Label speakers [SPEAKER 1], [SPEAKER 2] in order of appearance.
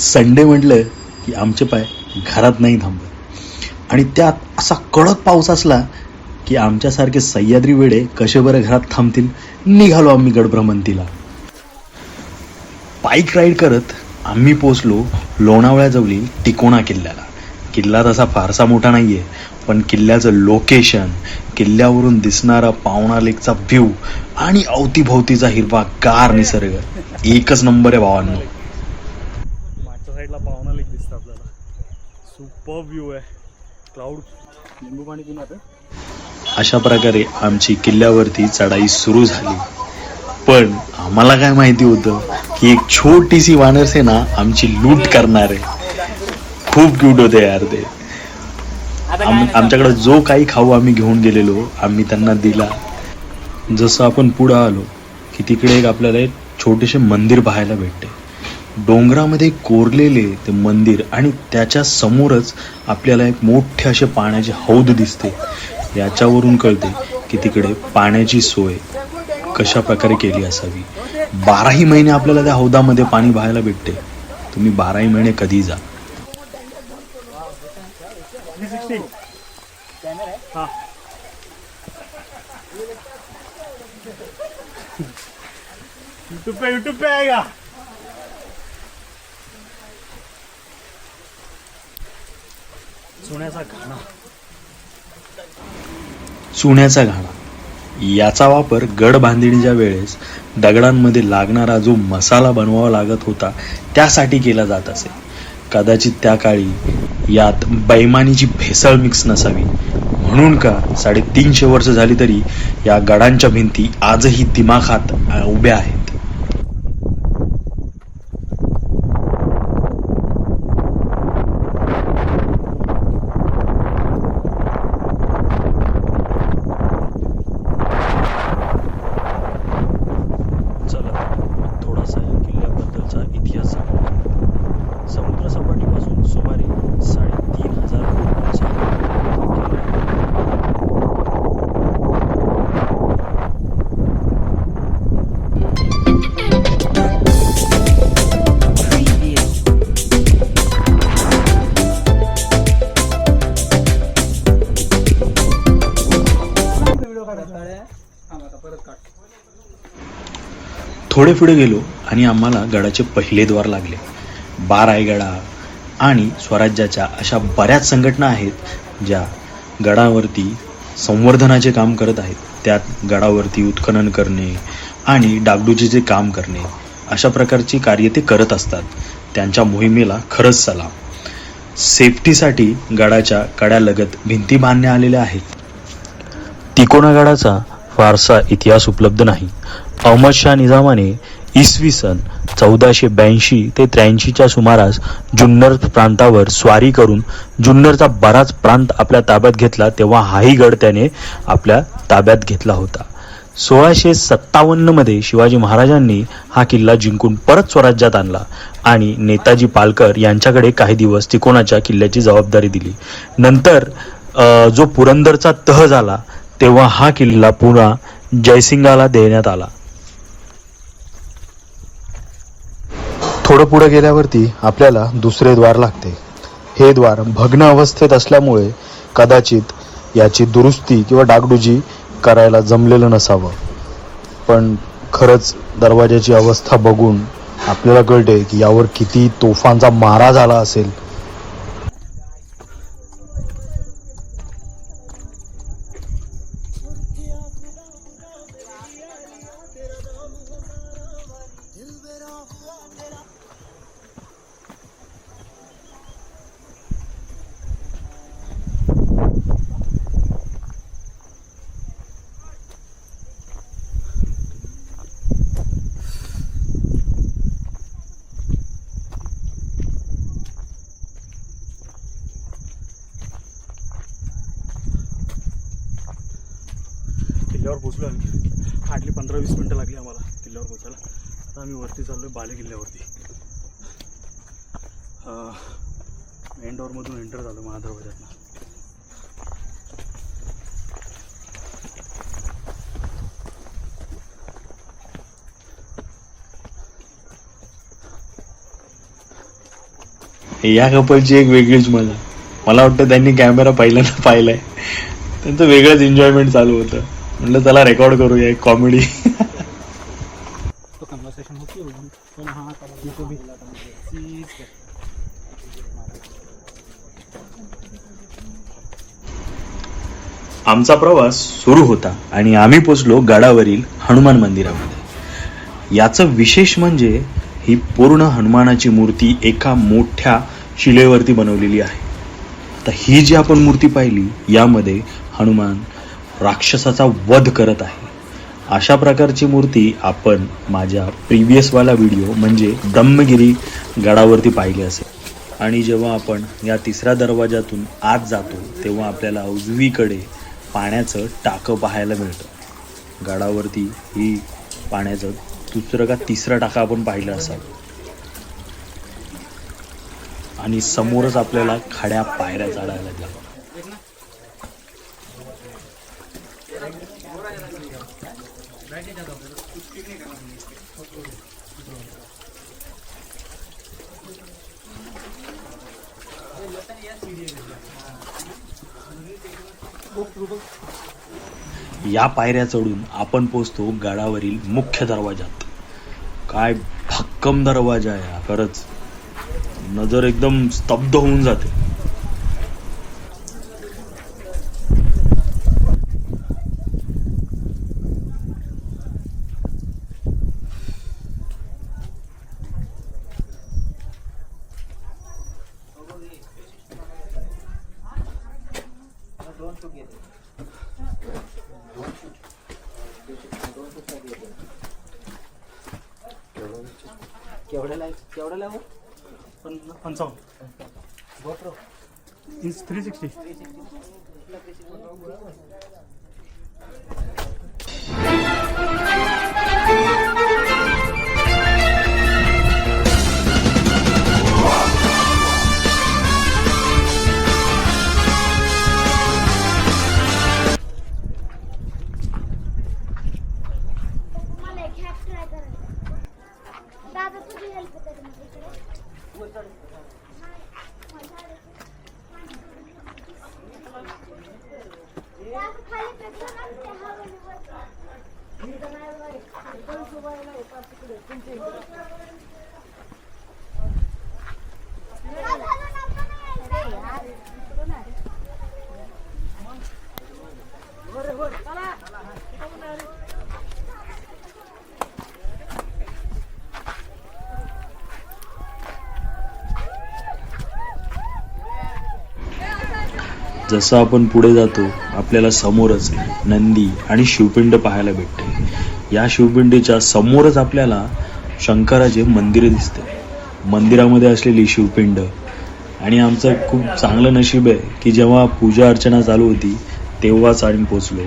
[SPEAKER 1] Sunday म्हटलं की आमचे पाय घरात नाही थांबत आणि त्यात असा कडक पाऊस असला की आमच्यासारखे सह्याद्री वेडे कसे बरं घरात थांबतील. निघालो आम्ही गडभ्रमंतीला. बाईक राईड करत आम्ही पोचलो लोणावळ्याजवळील तिकोणा किल्ल्याला. किल्ला तसा फारसा मोठा नाहीये, पण किल्ल्याचं लोकेशन, किल्ल्यावरून दिसणारा पावना लेकचा व्ह्यू आणि अवतीभोवतीचा हिरवा गार निसर्ग एकच नंबर आहे भावांनो.
[SPEAKER 2] मागच्या साईडला पावना लेक दिसतं आपल्याला. सुपर व्ह्यू आहे. क्लाउड. लिंबू पाणी पिऊन आता.
[SPEAKER 1] अशा प्रकारे आमची किल्ल्यावरती चढाई सुरू झाली. पण आम्हाला काय माहिती होतं की एक छोटीशी वानरसेना आमची लूट करणार आहे. खूप क्यूट होते यार ते. आमच्याकडे जो काही खाऊ आम्ही घेऊन गेलेलो आम्ही त्यांना दिला. जसं आपण पुढं आलो की तिकडे एक आपल्याला एक छोटेसे मंदिर पाहायला भेटते. डोंगरामध्ये कोरलेले ते मंदिर आणि त्याच्या समोरच आपल्याला एक मोठे असे पाण्याचे हौद दिसते. याच्यावरून कळते की तिकडे पाण्याची सोय कशा प्रकारे केली असावी. 12ही महिने आपल्याला त्या हौदामध्ये पाणी पाहायला भेटते. तुम्ही 12ही महिने कधी जा.
[SPEAKER 2] यूट्यूब पे आएगा.
[SPEAKER 1] चुन्याचा घाणा याचा वापर गड बांधणीच्या वेळेस दगडांमध्ये लागणारा जो मसाला बनवावा लागत होता त्यासाठी केला जात असे. कदाचित त्या काळी यात बैमानीची भेसळ मिक्स नसावी म्हणून का 350 वर्ष झाली तरी या गडांच्या भिंती आजही दिमाखात उभ्या आहेत. थोडे पुढे गेलो आणि आम्हाला गडाचे पहिले द्वार लागले. बारायगडा आणि स्वराज्याच्या अशा बऱ्याच संघटना आहेत ज्या गडावरती संवर्धनाचे काम करत आहेत. त्यात गडावरती उत्खनन करणे आणि डागडुजीचे काम करणे अशा प्रकारची कार्य ते करत असतात. त्यांच्या मोहिमेला खरंच सलाम. सेफ्टीसाठी गडाच्या कड्यालगत भिंती बांधण्यात आलेल्या आहेत. तिकोणा गडाचा फारसा इतिहास उपलब्ध नाही. अहमद शाह निजामाने इसवी सन 1482 ते 83च्या सुमारास जुन्नर प्रांतावर स्वारी करून जुन्नरचा बराच प्रांत आपल्या ताब्यात घेतला. तेव्हा हाही गड त्याने आपल्या ताब्यात घेतला होता. 1657 मध्ये शिवाजी महाराजांनी हा किल्ला जिंकून परत स्वराज्यात आणला आणि नेताजी पालकर यांच्याकडे काही दिवस तिकोणाच्या किल्ल्याची जबाबदारी दिली. नंतर जो पुरंदरचा तह झाला तेव्हा हा किल्ला पुन्हा जयसिंगाला देण्यात आला. थोडं पुढे गेल्यावरती आपल्याला दुसरे द्वार लागते. हे द्वार भग्न अवस्थेत असल्यामुळे कदाचित याची दुरुस्ती किंवा डागडुजी करायला जमलेलं नसावं. पण खरंच दरवाजाची अवस्था बघून आपल्याला कळते की यावर किती तोफांचा मारा झाला असेल.
[SPEAKER 2] किल्ल्यावर पोचलो आम्ही. हार्डली 15-20 मिनटं लागली आम्हाला किल्ल्यावर पोचायला. आता आम्ही वरती चाललोय बाले किल्ल्यावरती. मेन डोअरमधून एंटर झालो महादरवाज्यातनं.
[SPEAKER 1] या कपलची एक वेगळीच मजा. मला वाटतं त्यांनी कॅमेरा पहिल्यांदा पाहिलाय, त्यांचं वेगळंच एन्जॉयमेंट चालू होतं. म्हटलं चला रेकॉर्ड करूया एक कॉमेडी.
[SPEAKER 2] तो कन्वर्सेशन होती होगी पण हाँ ये तो भी चीज है.
[SPEAKER 1] आमचा प्रवास सुरू होता आणि आम्ही पोचलो गडावरील हनुमान मंदिरामध्ये. याचं विशेष म्हणजे ही पूर्ण हनुमानाची मूर्ती एका मोठ्या शिलेवरती बनवलेली आहे. आता ही जी आपण मूर्ती पाहिली यामध्ये हनुमान राक्षसाचा वध करत आहे. अशा प्रकारची मूर्ती आपण माझ्या प्रिव्हियस वाला व्हिडिओ म्हणजे ब्रह्मगिरी गडावरती पाहिली असेल. आणि जेव्हा आपण या तिसऱ्या दरवाजातून आत जातो तेव्हा आपल्याला उजवीकडे पाण्याचं टाकं पाहायला मिळतं. गडावरती ही पाण्याचं दुसरं का तिसरं टाकं आपण पाहिलं असावं. आणि समोरच आपल्याला खड्या पायऱ्या चढायला लागल्या. या पायऱ्या चढून आपण पोचतो गडावरील मुख्य दरवाजात. काय भक्कम दरवाजा आहे हा, खरंच नजर एकदम स्तब्ध होऊन जाते.
[SPEAKER 2] केवढ्याला हो? 55 360.
[SPEAKER 3] मला एक हॅक ट्राय करायचा. दादा तुझी हेल्प कर मग इकडे. खाली पेक्षा ना ते हवेवर. इथं नाही बाई. इथं सुवायला होता तिकडे. तुमच्या इकडे.
[SPEAKER 1] जसं आपण पुढे जातो आपल्याला समोरच नंदी आणि शिवपिंड पाहायला भेटते. या शिवपिंडीच्या समोरच आपल्याला शंकराचे मंदिर दिसते. मंदिरामध्ये असलेली शिवपिंड. आणि आमचं खूप चांगलं नशीब आहे की जेव्हा पूजा अर्चना चालू होती तेव्हाच आम्ही पोचलो.